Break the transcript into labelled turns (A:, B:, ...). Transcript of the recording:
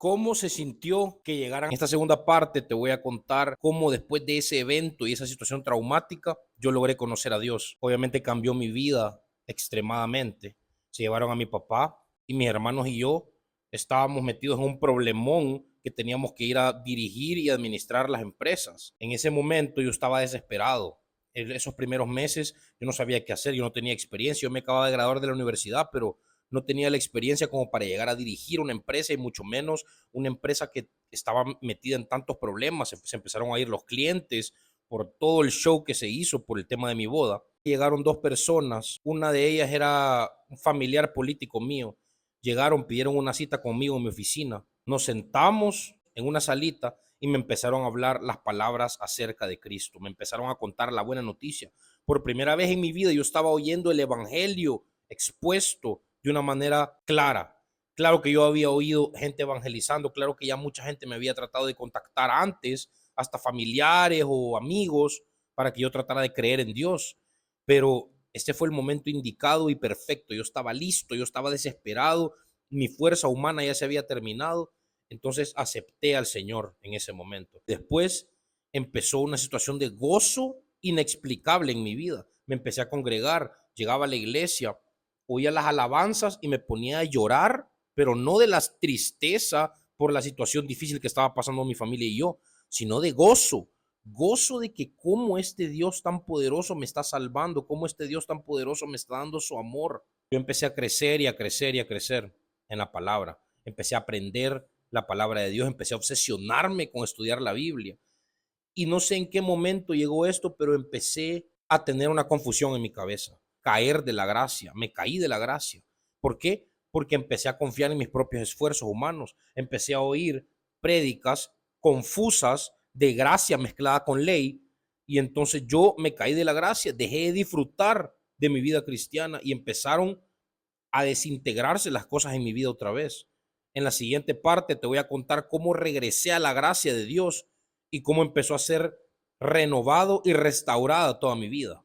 A: ¿Cómo se sintió que llegaran? En esta segunda parte te voy a contar cómo después de ese evento y esa situación traumática, yo logré conocer a Dios. Obviamente cambió mi vida extremadamente. Se llevaron a mi papá y mis hermanos y yo estábamos metidos en un problemón que teníamos que ir a dirigir y administrar las empresas. En ese momento yo estaba desesperado. En esos primeros meses yo no sabía qué hacer, yo no tenía experiencia, yo me acababa de graduar de la universidad, pero no tenía la experiencia como para llegar a dirigir una empresa y mucho menos una empresa que estaba metida en tantos problemas. Se empezaron a ir los clientes por todo el show que se hizo por el tema de mi boda. Llegaron dos personas, una de ellas era un familiar político mío. Llegaron, pidieron una cita conmigo en mi oficina. Nos sentamos en una salita y me empezaron a hablar las palabras acerca de Cristo. Me empezaron a contar la buena noticia. Por primera vez en mi vida yo estaba oyendo el evangelio expuesto de una manera clara. Claro que yo había oído gente evangelizando, claro que ya mucha gente me había tratado de contactar antes, hasta familiares o amigos, para que yo tratara de creer en Dios, pero este fue el momento indicado y perfecto. Yo estaba listo, yo estaba desesperado, mi fuerza humana ya se había terminado, entonces acepté al Señor en ese momento. Después empezó una situación de gozo inexplicable en mi vida. Me empecé a congregar, llegaba a la iglesia, oía las alabanzas y me ponía a llorar, pero no de la tristeza por la situación difícil que estaba pasando mi familia y yo, sino de gozo, gozo de que cómo este Dios tan poderoso me está salvando, cómo este Dios tan poderoso me está dando su amor. Yo empecé a crecer y a crecer y a crecer en la palabra, empecé a aprender la palabra de Dios, empecé a obsesionarme con estudiar la Biblia. Y no sé en qué momento llegó esto, pero empecé a tener una confusión en mi cabeza, caer de la gracia, me caí de la gracia. ¿Por qué? Porque empecé a confiar en mis propios esfuerzos humanos, empecé a oír prédicas confusas de gracia mezclada con ley, y entonces yo me caí de la gracia, dejé de disfrutar de mi vida cristiana y empezaron a desintegrarse las cosas en mi vida otra vez. En la siguiente parte te voy a contar cómo regresé a la gracia de Dios y cómo empezó a ser renovado y restaurada toda mi vida.